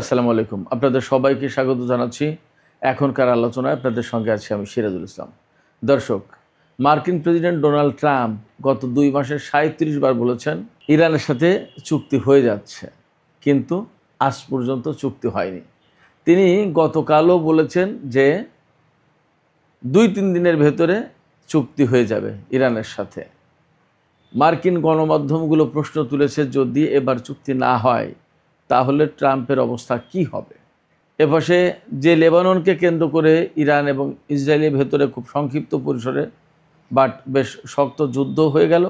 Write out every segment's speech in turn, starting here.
আসসালামু আলাইকুম। আপনাদের সবাইকে স্বাগত জানাচ্ছি। এখনকার আলোচনায় আপনাদের সঙ্গে আছি আমি সিরাজুল ইসলাম। দর্শক, মার্কিন প্রেসিডেন্ট ডোনাল্ড ট্রাম্প গত ২ মাসে ৩৭ বার বলেছেন ইরানের সাথে চুক্তি হয়ে যাচ্ছে, কিন্তু আজ পর্যন্ত চুক্তি হয়নি। তিনি গতকালও বলেছেন যে ২-৩ দিনের ভেতরে চুক্তি হয়ে যাবে ইরানের সাথে। মার্কিন গণমাধ্যমগুলো প্রশ্ন তুলেছে, যদি এবার চুক্তি না হয় তাহলে ট্রাম্পের অবস্থা কি হবে। এপাশে যে লেবাননকে কেন্দ্র করে ইরান এবং ইসরায়েলের ভেতরে খুব সংক্ষিপ্ত পরিসরে বাট বেশ শক্ত যুদ্ধ হয়ে গেল,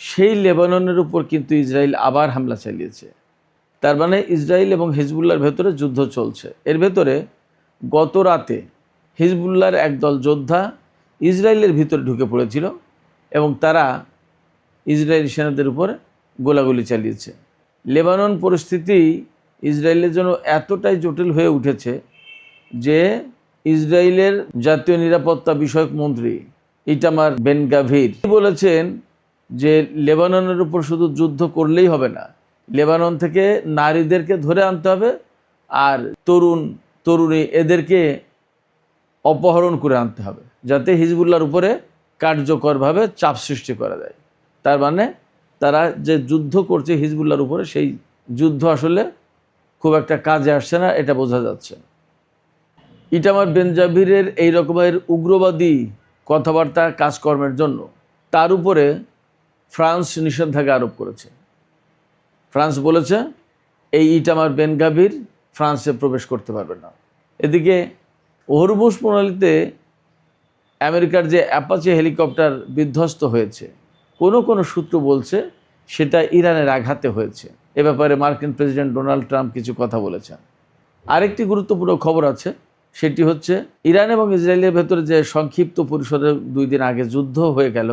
সেই লেবাননের উপর কিন্তু ইসরায়েল আবার হামলা চালিয়েছে। তার মানে ইসরায়েল এবং হিজবুল্লাহর ভেতরে যুদ্ধ চলছে। এর ভেতরে গত রাতে হিজবুল্লাহর একদল যোদ্ধা ইসরায়েলের ভিতরে ঢুকে পড়েছিল এবং তারা ইসরায়েলি সেনাদের উপরে গোলাগুলি চালিয়েছে। লেবানন পরিস্থিতি ইসরায়েলের জন্য এতটাই জটিল হয়ে উঠেছে যে ইসরায়েলের জাতীয় নিরাপত্তা বিষয়ক মন্ত্রী ইটামার বেন গাভির বলেছেন যে লেবাননের উপর শুধু যুদ্ধ করলেই হবে না, লেবানন থেকে নারীদেরকে ধরে আনতে হবে আর তরুণী এদেরকে অপহরণ করে আনতে হবে, যাতে হিজবুল্লাহর উপরে কার্যকরভাবে চাপ সৃষ্টি করা যায়। তার মানে তারা যে যুদ্ধ করছে হিজবুল্লাহর উপরে, সেই যুদ্ধ আসলে খুব একটা কাজে আসছে না, এটা বোঝা যাচ্ছে। ইটামার বেন গাভিরের এই রকমের উগ্রবাদী কথাবার্তা কাজকর্মের জন্য তার উপরে ফ্রান্স নিষেধাজ্ঞা আরোপ করেছে। ফ্রান্স বলেছে এই ইটামার বেন গাভির ফ্রান্সে প্রবেশ করতে পারবে না। এদিকে হরমুজ প্রণালীতে আমেরিকার যে অ্যাপাচি হেলিকপ্টার বিধ্বস্ত হয়েছে, কোনো সূত্র বলছে সেটা ইরানের আঘাতে হয়েছে। এ ব্যাপারে মার্কিন প্রেসিডেন্ট ডোনাল্ড ট্রাম্প কিছু কথা বলেছেন। আরেকটি গুরুত্বপূর্ণ খবর আছে, সেটি হচ্ছে ইরান এবং ইসরায়েলের ভেতরে যে সংক্ষিপ্ত পরিসরে 2 দিন আগে যুদ্ধ হয়ে গেল,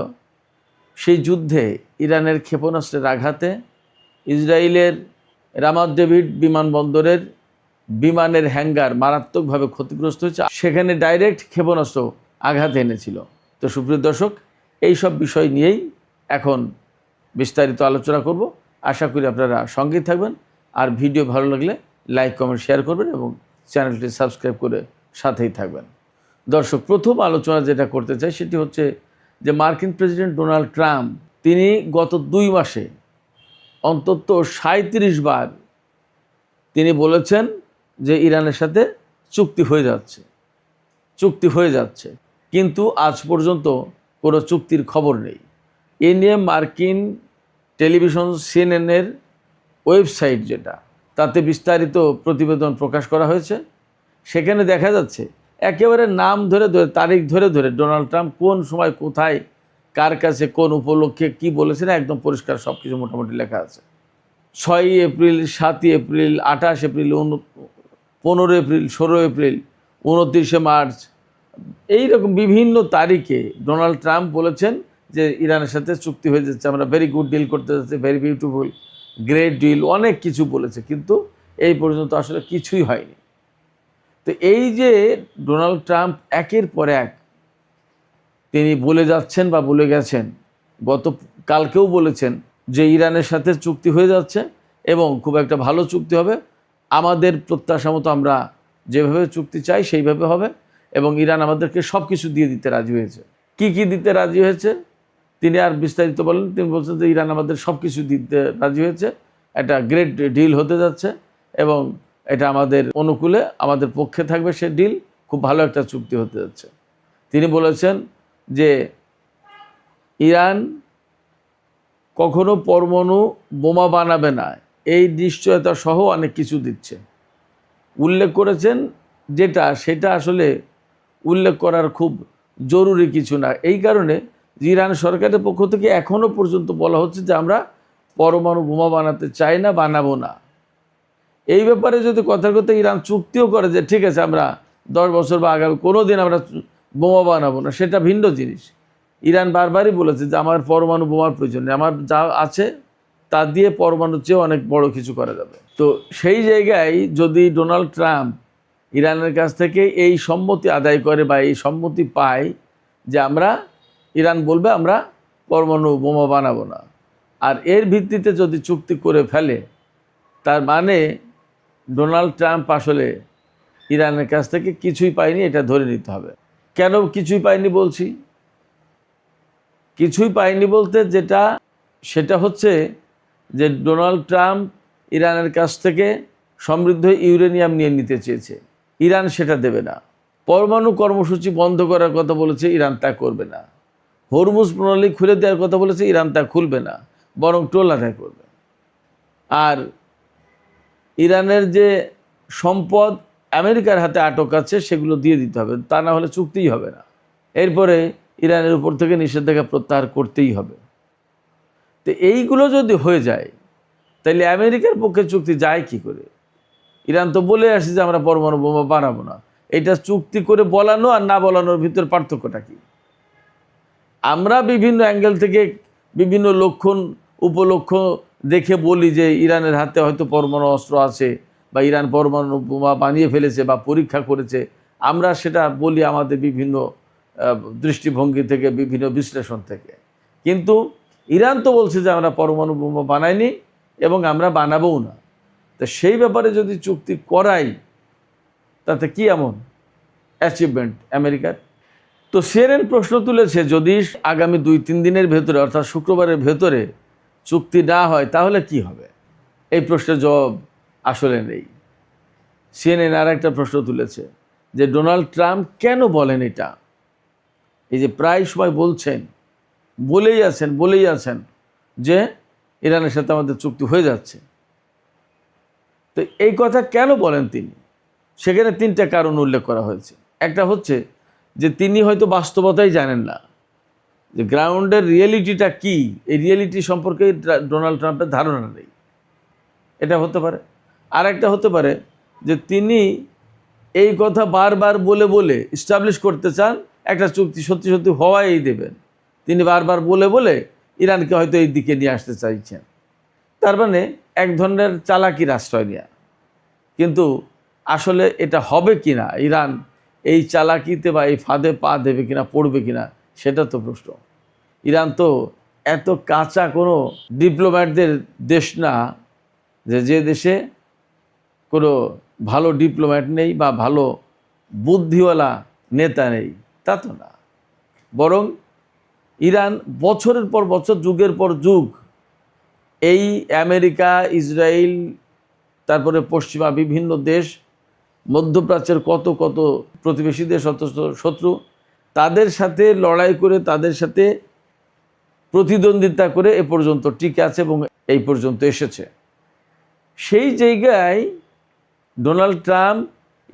সেই যুদ্ধে ইরানের ক্ষেপণাস্ত্রের আঘাতে ইসরায়েলের রামাত ডেভিড বিমানবন্দরের বিমানের হ্যাঙ্গার মারাত্মকভাবে ক্ষতিগ্রস্ত হয়েছে। সেখানে ডাইরেক্ট ক্ষেপণাস্ত্র আঘাত এনেছিল। তো সুপ্রিয় দর্শক, এই সব বিষয় নিয়েই এখন বিস্তারিত আলোচনা করব। আশা করি আপনারা সঙ্গেই থাকবেন, আর ভিডিও ভালো লাগলে লাইক কমেন্ট শেয়ার করবেন এবং চ্যানেলটি সাবস্ক্রাইব করে সাথেই থাকবেন। দর্শক, প্রথম আলোচনা যেটা করতে চাই সেটি হচ্ছে যে মার্কিন প্রেসিডেন্ট ডোনাল্ড ট্রাম্প তিনি গত 2 মাসে অন্তত 37 বার তিনি বলেছেন যে ইরানের সাথে চুক্তি হয়ে যাচ্ছে, কিন্তু আজ পর্যন্ত কোনো চুক্তির খবর নেই। এ নিয়ে মার্কিন টেলিভিশন সিএনএনের ওয়েবসাইট যেটা, তাতে বিস্তারিত প্রতিবেদন প্রকাশ করা হয়েছে। সেখানে দেখা যাচ্ছে একেবারে নাম ধরে তারিখ ধরে ডোনাল্ড ট্রাম্প কোন সময় কোথায় কার কাছে কোন উপলক্ষে কি বলেছেন একদম পরিষ্কার সব কিছু মোটামুটি লেখা আছে। 6 April, 7 April, 28 April, 15 April, 16 April, 29 March, এইরকম বিভিন্ন তারিখে ডোনাল্ড ট্রাম্প বলেছেন যে ইরানের সাথে চুক্তি হয়ে যাচ্ছে, আমরা ভেরি গুড ডিল করতে যাচ্ছি, ভেরি বিউটিফুল, গ্রেট ডিল, অনেক কিছু বলেছে, কিন্তু এই পর্যন্ত আসলে কিছুই হয়নি। তো এই যে ডোনাল্ড ট্রাম্প একের পর এক তিনি বলে যাচ্ছেন বা বলে গেছেন, কালকেও বলেছেন যে ইরানের সাথে চুক্তি হয়ে যাচ্ছে এবং খুব একটা ভালো চুক্তি হবে, আমাদের প্রত্যাশা মতো আমরা যেভাবে চুক্তি চাই সেইভাবে হবে, এবং ইরান আমাদেরকে সব কিছু দিয়ে দিতে রাজি হয়েছে। কি দিতে রাজি হয়েছে তিনি আর বিস্তারিত বলেন। তিনি বলছেন যে ইরান আমাদের সব কিছু দিতে রাজি হয়েছে, একটা গ্রেট ডিল হতে যাচ্ছে এবং এটা আমাদের অনুকূলে, আমাদের পক্ষে থাকবে সে ডিল, খুব ভালো একটা চুক্তি হতে যাচ্ছে। তিনি বলেছেন যে ইরান কখনো পরমাণু বোমা বানাবে না, এই নিশ্চয়তা সহ অনেক কিছু দিচ্ছে উল্লেখ করেছেন, সেটা আসলে উল্লেখ করার খুব জরুরি কিছু না। এই কারণে ইরান সরকারের পক্ষ থেকে এখনও পর্যন্ত বলা হচ্ছে যে আমরা পরমাণু বোমা বানাতে চাই না, বানাবো না। এই ব্যাপারে যদি কথার কথা ইরান চুক্তিও করে যে ঠিক আছে আমরা 10 বছর বা আগামী কোনো দিন আমরা বোমা বানাবো না, সেটা ভিন্ন জিনিস। ইরান বারবারই বলেছে যে আমার পরমাণু বোমার প্রয়োজন নেই, আমার যা আছে তা দিয়ে পরমাণুর চেয়েও অনেক বড় কিছু করা যাবে। তো সেই জায়গায় যদি ডোনাল্ড ট্রাম্প ইরানের কাছ থেকে এই সম্মতি আদায় করে বা এই সম্মতি পায় যে ইরান বলবে আমরা পরমাণু বোমা বানাবো না, আর এর ভিত্তিতে যদি চুক্তি করে ফেলে, তার মানে ডোনাল্ড ট্রাম্প আসলে ইরানের কাছ থেকে কিছুই পায়নি, এটা ধরে নিতে হবে। কেন কিছুই পায়নি বলছি? কিছুই পায়নি বলতে সেটা হচ্ছে যে ডোনাল্ড ট্রাম্প ইরানের কাছ থেকে সমৃদ্ধ ইউরেনিয়াম নিয়ে নিতে চেয়েছে, ইরান সেটা দেবে না। পরমাণু কর্মসূচি বন্ধ করার কথা বলেছে, ইরান তা করবে না। হরমুজ প্রণালী খুলে দেওয়ার কথা বলেছে, ইরান তা খুলবে না, বরং টোল আদায় করবে। আর ইরানের যে সম্পদ আমেরিকার হাতে আটক আছে সেগুলো দিয়ে দিতে হবে, তা না হলে চুক্তিই হবে না। এরপরে ইরানের উপর থেকে নিষেধাজ্ঞা প্রত্যাহার করতেই হবে। তো এইগুলো যদি হয়ে যায় তাহলে আমেরিকার পক্ষে চুক্তি যায় কি করে? ইরান তো বলে আসছে যে আমরা পরমাণু বোমা বানাবো না। এটা চুক্তি করে বলানো আর না বলানোর ভিতর পার্থক্যটা কি? আমরা বিভিন্ন অ্যাঙ্গেল থেকে বিভিন্ন লক্ষণ উপলক্ষ দেখে বলি যে ইরানের হাতে হয়তো পরমাণু অস্ত্র আছে বা ইরান পরমাণু বোমা বানিয়ে ফেলেছে বা পরীক্ষা করেছে। আমরা সেটা বলি আমাদের বিভিন্ন দৃষ্টিভঙ্গি থেকে, বিভিন্ন বিশ্লেষণ থেকে। কিন্তু ইরান তো বলছে যে আমরা পরমাণু বোমা বানাইনি এবং আমরা বানাবোও না। তো সেই ব্যাপারে যদি চুক্তি করাই তাতে কি এমন অ্যাচিভমেন্ট আমেরিকার? তো সিএনএন প্রশ্ন তুলেছে, যদি আগামী 2-3 দিনের ভেতরে অর্থাৎ শুক্রবারের ভেতরে চুক্তি না হয় তাহলে কি হবে? এই প্রশ্নের জবাব আসলে নেই। সিএনএন আর একটা প্রশ্ন তুলেছে যে ডোনাল্ড ট্রাম্প কেন বলেন এটা? এই যে প্রায় সময় বলেই আছেন যে ইরানের সাথে আমাদের চুক্তি হয়ে যাচ্ছে। তো এই কথা কেন বলেন তিনি? সেখানে 3টা কারণ উল্লেখ করা হয়েছে। একটা হচ্ছে যে তিনি হয়তো বাস্তবতাই জানেন না, যে গ্রাউন্ডের রিয়েলিটিটা কি, এই রিয়েলিটি সম্পর্কে ডোনাল্ড ট্রাম্পের ধারণা নেই, এটা হতে পারে। আর একটা হতে পারে যে তিনি এই কথা বারবার বলে এস্টাবলিশ করতে চান একটা চুক্তি সত্যি সত্যি হওয়াই দেবেন। তিনি বারবার বলে ইরানকে হয়তো এই দিকে নিয়ে আসতে চাইছেন। তার মানে এক ধরনের চালাকির আশ্রয় নেওয়া। কিন্তু আসলে এটা হবে কিনা, ইরান এই চালাকিতে বা এই ফাঁদে পা দেবে কিনা, পড়বে কিনা, সেটা তো প্রশ্ন। ইরান তো এত কাঁচা কোনো ডিপ্লোম্যাটদের দেশ না যে দেশে কোনো ভালো ডিপ্লোম্যাট নেই বা ভালো বুদ্ধিওয়ালা নেতা নেই, তা তো না। বরং ইরান বছরের পর বছর, যুগের পর যুগ এই আমেরিকা, ইসরায়েল, তারপরে পশ্চিমা বিভিন্ন দেশ, মধ্যপ্রাচ্যের কত কত প্রতিবেশী দেশ, শত্রু, তাদের সাথে লড়াই করে, তাদের সাথে প্রতিদ্বন্দ্বিতা করে এ পর্যন্ত টিকে আছে এবং এই পর্যন্ত এসেছে। সেই জায়গায় ডোনাল্ড ট্রাম্প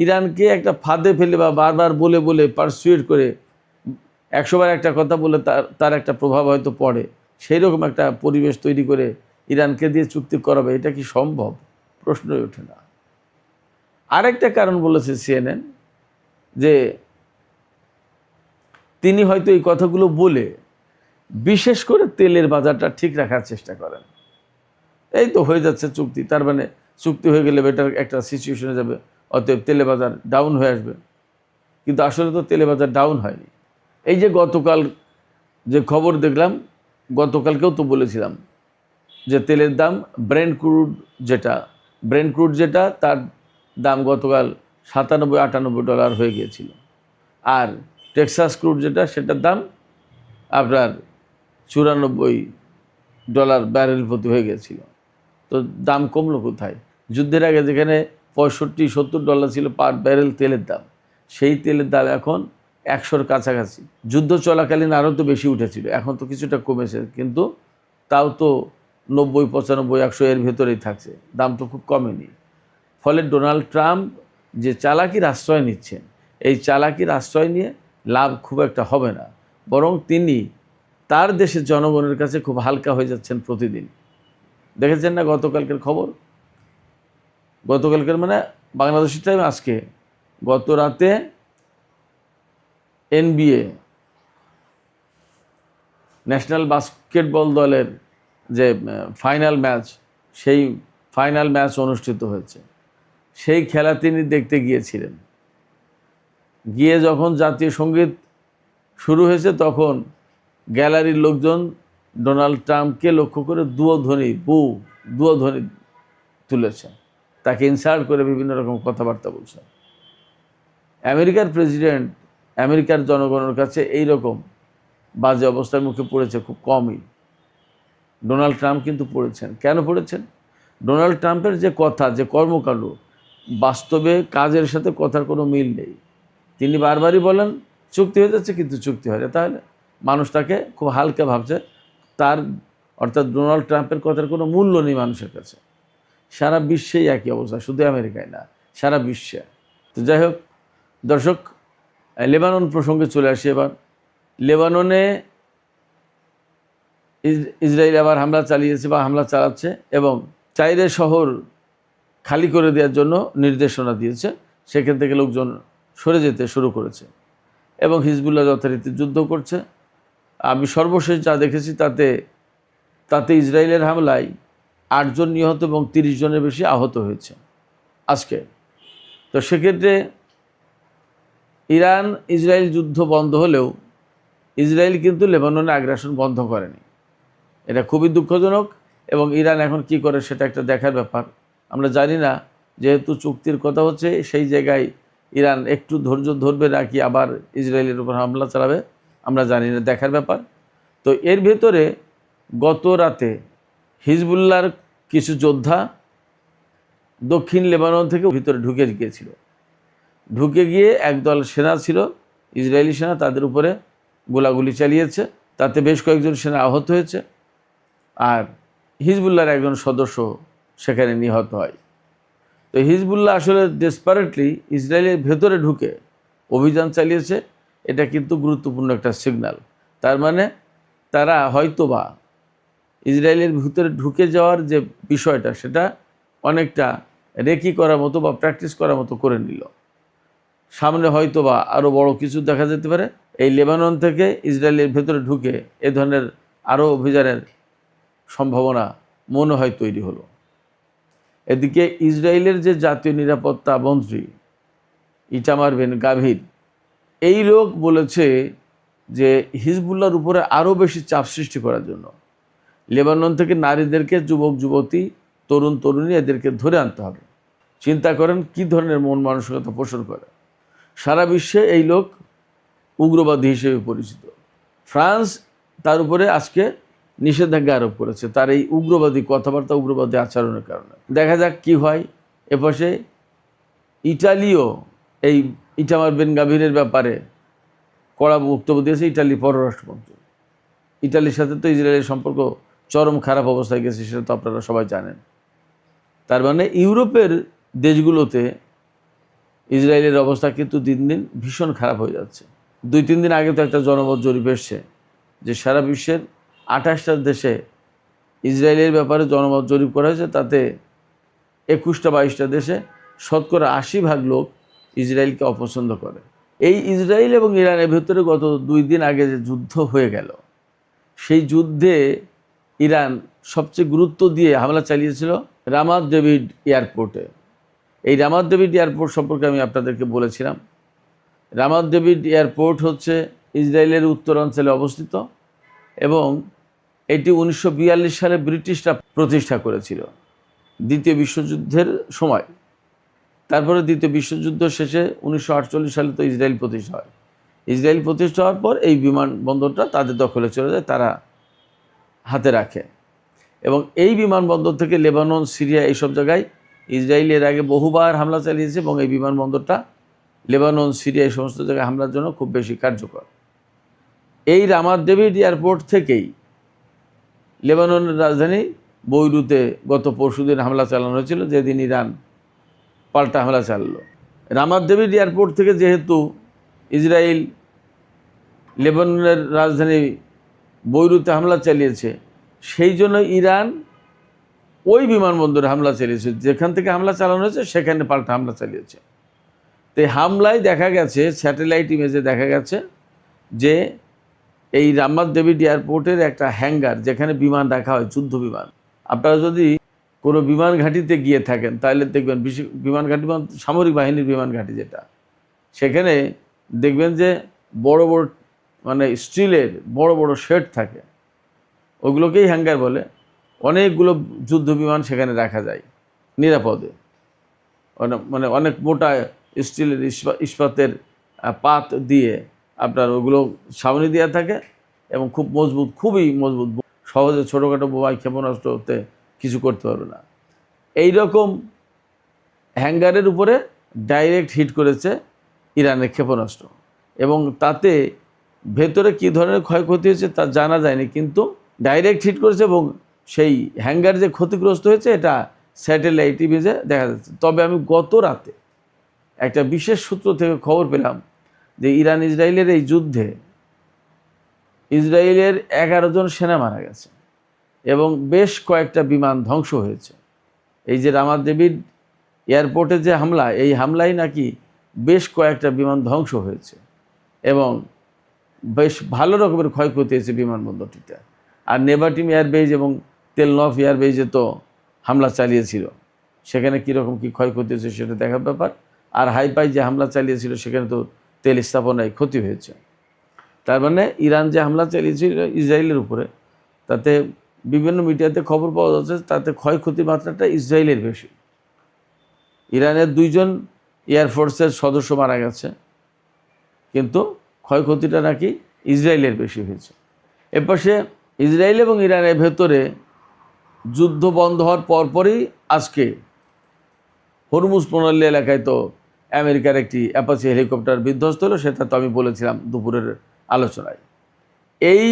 ইরানকে একটা ফাঁদে ফেলে বা বারবার বলে পারসুয়েট করে 100 বার একটা কথা বলে তার একটা প্রভাব হয়তো পড়ে, সেই রকম একটা পরিবেশ তৈরি করে ইরানকে দিয়ে চুক্তি করাবে, এটা কি সম্ভব? প্রশ্নই ওঠে না। আরেকটা কারণ বলেছে সিএনএন যে তিনি হয়তো এই কথাগুলো বলে বিশেষ করে তেলের বাজারটা ঠিক রাখার চেষ্টা করেন। এই তো হয়ে যাচ্ছে চুক্তি, তার মানে চুক্তি হয়ে গেলে বেটার একটা সিচুয়েশনে যাবে, অতএব তেলের বাজার ডাউন হয়ে আসবে। কিন্তু আসলে তো তেলের বাজার ডাউন হয়নি। এই যে গতকাল যে খবর দেখলাম, গতকালকেও তো বলেছিলাম যে তেলের দাম ব্রেন্ট ক্রুড যেটা তার দাম গতকাল $97-98 হয়ে গিয়েছিল। আর টেক্সাস ক্রুড যেটা, সেটার দাম আপনার $94 ব্যারেল প্রতি হয়ে গিয়েছিল। তো দাম কমলো কোথায়? যুদ্ধের আগে যেখানে $65-70 ছিল পার ব্যারেল তেলের দাম, সেই তেলের দাম এখন 100-র কাছাকাছি। যুদ্ধ চলাকালীন আরও তো বেশি উঠেছিল, এখন তো কিছুটা কমেছে, কিন্তু তাও তো 90-95-100 এর ভেতরেই থাকছে, দাম তো খুব কমেনি। ফলে ডোনাল্ড ট্রাম্প যে চালাকির আশ্রয় নিচ্ছেন, এই চালাকির আশ্রয় নিয়ে লাভ খুব একটা হবে না, বরং তিনি তার দেশের জনগণের কাছে খুব হালকা হয়ে যাচ্ছেন প্রতিদিন। দেখেছেন না গতকালকের খবর? গতকালকের মানে বাংলাদেশের টাইম আজকে, গত রাতে NBA ন্যাশনাল বাস্কেটবল দলের যে ফাইনাল ম্যাচ, সেই ফাইনাল ম্যাচ অনুষ্ঠিত হয়েছে। সেই খেলা তিনি দেখতে গিয়েছিলেন। গিয়ে যখন জাতীয় সঙ্গীত শুরু হয়েছে তখন গ্যালারির লোকজন ডোনাল্ড ট্রাম্পকে লক্ষ্য করে দুয়ো ধ্বনি তুলেছে। তাকে ইনসাল্ট করে বিভিন্ন রকম কথাবার্তা বলছে। আমেরিকার প্রেসিডেন্ট আমেরিকার জনগণের কাছে এই রকম বাজে অবস্থার মুখে পড়েছে খুব কমই। ডোনাল্ড ট্রাম্প কিন্তু পড়েছেন। কেন পড়েছেন? ডোনাল্ড ট্রাম্পের যে কথা, যে কর্মকাণ্ড, বাস্তবে কাজের সাথে কথার কোনো মিল নেই। তিনি বারবারই বলেন চুক্তি হয়ে যাচ্ছে, কিন্তু চুক্তি হয় না। তাহলে মানুষ তাকে খুব হালকা ভাবছে। তার অর্থাৎ ডোনাল্ড ট্রাম্পের কথার কোনো মূল্য নেই মানুষের কাছে। সারা বিশ্বেই একই অবস্থা, শুধু আমেরিকায় না, সারা বিশ্বে। তো যাই হোক দর্শক, লেবানন প্রসঙ্গে চলে আসি এবার। লেবাননে ইসরায়েল আবার হামলা চালিয়েছে বা হামলা চালাচ্ছে এবং 4 শহর খালি করে দেওয়ার জন্য নির্দেশনা দিয়েছে। সেখান থেকে লোকজন সরে যেতে শুরু করেছে এবং হিজবুল্লাহ যথারীতি যুদ্ধ করছে। আমি সর্বশেষ যা দেখেছি তাতে ইসরায়েলের হামলায় 8 জন নিহত এবং 30 জনের বেশি আহত হয়েছে আজকে। তো সেক্ষেত্রে ইরান ইসরায়েল যুদ্ধ বন্ধ হলেও ইসরায়েল কিন্তু লেবাননে আগ্রাসন বন্ধ করেনি। এটা খুবই দুঃখজনক এবং ইরান এখন কি করে সেটা একটা দেখার ব্যাপার। আমরা জানি না, যেহেতু চুক্তির কথা হচ্ছে, সেই জায়গায় ইরান একটু ধৈর্য ধরবে নাকি আবার ইসরায়েলের উপর হামলা চালাবে আমরা জানি না, দেখার ব্যাপার। তো এর ভেতরে গত রাতে হিজবুল্লাহর কিছু যোদ্ধা দক্ষিণ লেবানন থেকে ভিতরে ঢুকে গিয়েছিল। ঢুকে গিয়ে একদল সেনা ছিল, ইসরায়েলি সেনা, তাদের উপরে গোলাগুলি চালিয়েছে। তাতে বেশ কয়েকজন সেনা আহত হয়েছে আর হিজবুল্লাহর একজন সদস্য সেখানে নিহত হয়। তো হিজবুল্লাহ আসলে ডেসপারেটলি ইসরায়েলের ভেতরে ঢুকে অভিযান চালিয়েছে। এটা কিন্তু গুরুত্বপূর্ণ একটা সিগন্যাল। তার মানে তারা হয়তোবা ইসরায়েলের ভিতরে ঢুকে যাওয়ার যে বিষয়টা, সেটা অনেকটা রেকি করার মতো বা প্র্যাকটিস করার মতো করে নিল। সামনে হয়তোবা আরও বড় কিছু দেখা যেতে পারে। এই লেবানন থেকে ইসরায়েলের ভেতরে ঢুকে এ ধরনের আরও অভিযানের সম্ভাবনা মনে হয় তৈরি হলো। এদিকে ইসরায়েলের যে জাতীয় নিরাপত্তা মন্ত্রী ইটামার বেন গাভির, এই লোক বলেছে যে হিজবুল্লাহর উপরে আরও বেশি চাপ সৃষ্টি করার জন্য লেবানন থেকে নারীদেরকে, যুবক যুবতী, তরুণ তরুণী, এদেরকে ধরে আনতে হবে। চিন্তা করেন কী ধরনের মন মানসিকতা পোষণ করে। সারা বিশ্বে এই লোক উগ্রবাদী হিসেবে পরিচিত। ফ্রান্স তার উপরে আজকে নিষেধাজ্ঞা আরোপ করেছে তার এই উগ্রবাদী কথাবার্তা, উগ্রবাদী আচরণের কারণে। দেখা যাক কি হয়। এপাশে ইটালিও এই ইটামার বেন গাভিরের ব্যাপারে কড়া বক্তব্য দিয়েছে ইটালির পররাষ্ট্রমন্ত্রী। ইটালির সাথে তো ইসরায়েলের সম্পর্ক চরম খারাপ অবস্থায় গেছে, সেটা তো আপনারা সবাই জানেন। তার মানে ইউরোপের দেশগুলোতে ইসরায়েলের অবস্থা কিন্তু দিন দিন ভীষণ খারাপ হয়ে যাচ্ছে। 2-3 দিন আগে তো একটা জনমত জরিপ এসছে যে সারা বিশ্বের 28টা দেশে ইসরায়েলের ব্যাপারে জনমত জরিপ করা হয়েছে। তাতে 21-22টা দেশে শতকরা 80% লোক ইসরায়েলকে অপছন্দ করে। এই ইসরায়েল এবং ইরানের ভেতরে গত 2 দিন আগে যে যুদ্ধ হয়ে গেল, সেই যুদ্ধে ইরান সবচেয়ে গুরুত্ব দিয়ে হামলা চালিয়েছিল রামাত ডেভিড এয়ারপোর্টে। এই রামাত ডেভিড এয়ারপোর্ট সম্পর্কে আমি আপনাদেরকে বলেছিলাম। রামাত ডেভিড এয়ারপোর্ট হচ্ছে ইসরায়েলের উত্তরাঞ্চলে অবস্থিত এবং এটি 1942 সালে ব্রিটিশরা প্রতিষ্ঠা করেছিল দ্বিতীয় বিশ্বযুদ্ধের সময়। তারপরে দ্বিতীয় বিশ্বযুদ্ধ শেষে 1948 সালে তো ইসরায়েল প্রতিষ্ঠা হয়। ইসরায়েল প্রতিষ্ঠা হওয়ার পর এই বিমানবন্দরটা তাদের দখলে চলে যায়, তারা হাতে রাখে। এবং এই বিমানবন্দর থেকে লেবানন, সিরিয়া, এইসব জায়গায় ইসরায়েল এর আগে বহুবার হামলা চালিয়েছে এবং এই বিমানবন্দরটা লেবানন, সিরিয়া এই সমস্ত জায়গায় হামলার জন্য খুব বেশি কার্যকর। এই রামাত ডেভিড এয়ারপোর্ট থেকেই লেবাননের রাজধানী বৈরুতে গত পরশুদিন হামলা চালানো হয়েছিল, যেদিন ইরান পাল্টা হামলা চালালো। রামাত ডেভিড এয়ারপোর্ট থেকে যেহেতু ইসরায়েল লেবাননের রাজধানী বৈরুতে হামলা চালিয়েছে, সেই জন্য ইরান ওই বিমানবন্দরে হামলা চালিয়েছে, যেখান থেকে হামলা চালানো হয়েছে সেখানে পাল্টা হামলা চালিয়েছে। তো এই হামলায় দেখা গেছে, স্যাটেলাইট ইমেজে দেখা গেছে যে এই রামাত ডেভিড এয়ারপোর্টের একটা হ্যাঙ্গার, যেখানে বিমান রাখা হয়, যুদ্ধ বিমান। আপনারা যদি কোনো বিমান ঘাঁটিতে গিয়ে থাকেন তাহলে দেখবেন, বিমান ঘাঁটি সামরিক বাহিনীর বিমান ঘাঁটি যেটা, সেখানে দেখবেন যে বড় বড় মানে স্টিলের বড় বড় শেড থাকে, ওগুলোকেই হ্যাঙ্গার বলে। অনেকগুলো যুদ্ধ বিমান সেখানে রাখা যায় নিরাপদে। মানে অনেক মোটা স্টিলের ইস্পাতের পাত দিয়ে আপনার ওগুলো ছাউনি দেওয়া থাকে এবং খুব মজবুত, খুবই মজবুত, সহজে ছোটোখাটো বোমায় ক্ষেপণাস্ত্রতে কিছু করতে পারবে না। এই রকম হ্যাঙ্গারের উপরে ডাইরেক্ট হিট করেছে ইরানের ক্ষেপণাস্ত্র এবং তাতে ভেতরে কী ধরনের ক্ষয়ক্ষতি হয়েছে তা জানা যায়নি, কিন্তু ডাইরেক্ট হিট করেছে এবং সেই হ্যাঙ্গার যে ক্ষতিগ্রস্ত হয়েছে এটা স্যাটেলাইট ইমেজে দেখা যাচ্ছে। তবে আমি গত রাতে একটা বিশেষ সূত্র থেকে খবর পেলাম যে ইরান ইসরায়েলের এই যুদ্ধে ইসরায়েলের 11 জন সেনা মারা গেছে এবং বেশ কয়েকটা বিমান ধ্বংস হয়েছে। এই যে রামাত ডেভিড এয়ারপোর্টে যে হামলা, এই হামলায় নাকি বেশ কয়েকটা বিমান ধ্বংস হয়েছে এবং বেশ ভালো রকমের ক্ষয়ক্ষতি হয়েছে বিমানবন্দরটিতে। আর নেভাটিম এয়ারবেজ এবং তেলনভ এয়ারবেজে তো হামলা চালিয়েছিল, সেখানে কীরকম কী ক্ষয়ক্ষতি হয়েছে সেটা দেখার ব্যাপার। আর হাইপাই যে হামলা চালিয়েছিল সেখানে তো তেল স্থাপনায় ক্ষতি হয়েছে। তার মানে ইরান যে হামলা চালিয়েছিল ইসরায়েলের উপরে, তাতে বিভিন্ন মিডিয়াতে খবর পাওয়া যাচ্ছে তাতে ক্ষয়ক্ষতির মাত্রাটা ইসরায়েলের বেশি। ইরানের 2 জন এয়ারফোর্সের সদস্য মারা গেছে, কিন্তু ক্ষয়ক্ষতিটা নাকি ইসরায়েলের বেশি হয়েছে। এপাশে ইসরায়েল এবং ইরানের ভেতরে যুদ্ধ বন্ধ হওয়ার পরপরই আজকে হরমুজ প্রণালী এলাকায় তো আমেরিকার একটি অ্যাপাচি হেলিকপ্টার বিধ্বস্ত হলো, সেটা তো আমি বলেছিলাম দুপুরের আলোচনায়। এই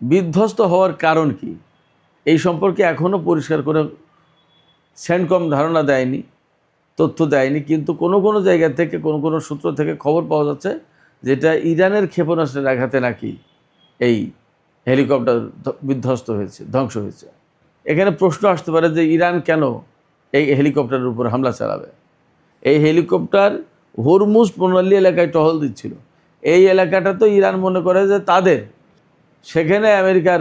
বিধ্বস্ত হওয়ার কারণ কি এই সম্পর্কে এখনও পরিষ্কার করে সেন্টকম ধারণা দেয়নি, তথ্য দেয়নি, কিন্তু কোনো কোনো জায়গা থেকে কোনো কোনো সূত্র থেকে খবর পাওয়া যাচ্ছে যেটা ইরানের ক্ষেপণাস্ত্রের আঘাতে নাকি এই হেলিকপ্টার বিধ্বস্ত হয়েছে, ধ্বংস হয়েছে। এখানে প্রশ্ন আসতে পারে যে ইরান কেন এই হেলিকপ্টারের উপর হামলা চালাবে? এই হেলিকপ্টার হরমুজ প্রণালী এলাকায় টহল দিচ্ছিল। এই এলাকাটা তো ইরান মনে করে যে তাদের, সেখানে আমেরিকার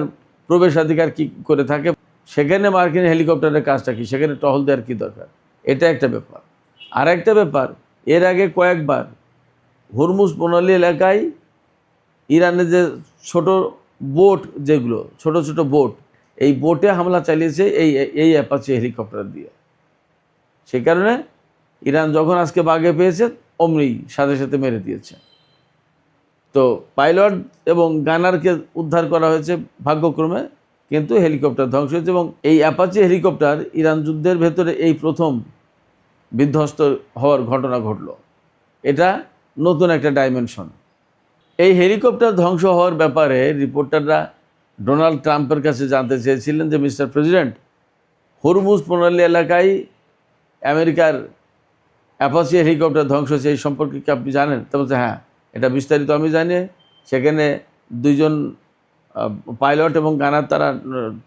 প্রবেশাধিকার কী করে থাকে, সেখানে মার্কিন হেলিকপ্টারের কাজটা কি, সেখানে টহল দেওয়ার কী দরকার? এটা একটা ব্যাপার। আর একটা ব্যাপার, এর আগে কয়েকবার হরমুজ প্রণালী এলাকায় ইরানের যে ছোট বোট, যেগুলো ছোট ছোট বোট, এই বোটে হামলা চালিয়েছে এই অ্যাপাচি হেলিকপ্টার দিয়ে। সেই কারণে ইরান যখন আজকে বাগে পেয়েছে অমনি সাথে সাথে মেরে দিয়েছে। তো পাইলট এবং গানারকে উদ্ধার করা হয়েছে ভাগ্যক্রমে, কিন্তু হেলিকপ্টার ধ্বংস হয়েছে এবং এই অ্যাপাচি হেলিকপ্টার ইরান যুদ্ধের ভেতরে এই প্রথম বিধ্বস্ত হওয়ার ঘটনা ঘটল। এটা নতুন একটা ডাইমেনশন। এই হেলিকপ্টার ধ্বংস হওয়ার ব্যাপারে রিপোর্টাররা ডোনাল্ড ট্রাম্পের কাছে জানতে চেয়েছিলেন যে মিস্টার প্রেসিডেন্ট, হরমুজ প্রণালী এলাকায় আমেরিকার অ্যাপাচি হেলিকপ্টার ধ্বংস হয়েছে, এই সম্পর্কে কি আপনি জানেন? তা বলছে হ্যাঁ, এটা বিস্তারিত আমি জানি। সেখানে 2 জন পাইলট এবং গানার তারা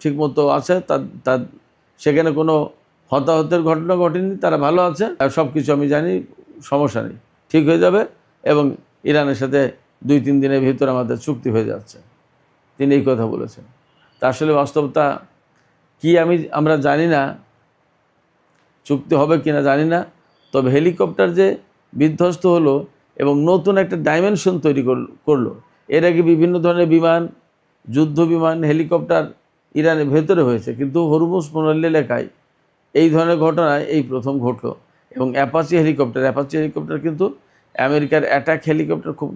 ঠিকমতো আছে, তার সেখানে কোনো হতাহতের ঘটনা ঘটেনি, তারা ভালো আছে, সব কিছু আমি জানি, সমস্যা নেই, ঠিক হয়ে যাবে এবং ইরানের সাথে 2-3 দিনের ভিতরে আমাদের চুক্তি হয়ে যাচ্ছে। তিনি এই কথা বলেছেন। তা আসলে বাস্তবতা কি আমরা জানি না, চুক্তি হবে কিনা জানি না। তবে হেলিকপ্টার যে বিধ্বস্ত হলো এবং নতুন একটা ডাইমেনশন তৈরি করলো। এর আগে বিভিন্ন ধরনের বিমান, যুদ্ধ বিমান, হেলিকপ্টার ইরানের ভেতরে হয়েছে, কিন্তু হরমুজ প্রণালী এলাকায় এই ধরনের ঘটনায় এই প্রথম ঘটলো। এবং অ্যাপাচি হেলিকপ্টার কিন্তু আমেরিকার অ্যাটাক হেলিকপ্টার, খুব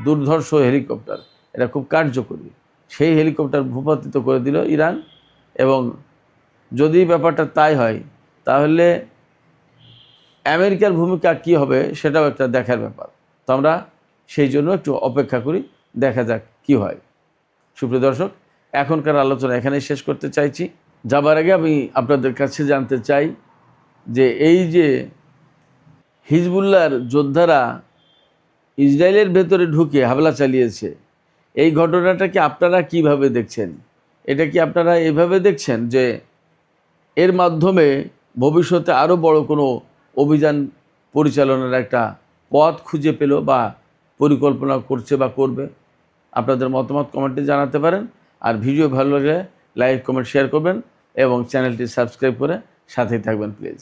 দুর্ধর্ষ হেলিকপ্টার, এটা খুব কার্যকরী। সেই হেলিকপ্টার ভূপাতিত করে দিল ইরান। এবং যদি ব্যাপারটা তাই হয় তাহলে আমেরিকার ভূমিকা কি হবে সেটাও একটা দেখার ব্যাপার। তো আমরা সেই জন্য একটু অপেক্ষা করি, দেখা যাক কি হয়। সুপ্রিয় দর্শক, এখনকার আলোচনা এখানেই শেষ করতে চাইছি। যাবার আগে আমি আপনাদের কাছে জানতে চাই যে এই যে হিজবুল্লাহর যোদ্ধারা ইসরায়েলের ভেতরে ঢুকে হামলা চালিয়েছে, এই ঘটনাটাকে আপনারা কিভাবে দেখছেন? এটা কি আপনারা এভাবে দেখছেন যে এর মাধ্যমে ভবিষ্যতে আরও বড় কোনো অভিযান পরিচালনার একটা পথ খুঁজে পেল বা পরিকল্পনা করছে বা করবে? আপনাদের মতামত কমেন্টে জানাতে পারেন। আর ভিডিও ভালো লাগলে লাইক, কমেন্ট, শেয়ার করবেন এবং চ্যানেলটি সাবস্ক্রাইব করে সাথেই থাকবেন প্লিজ।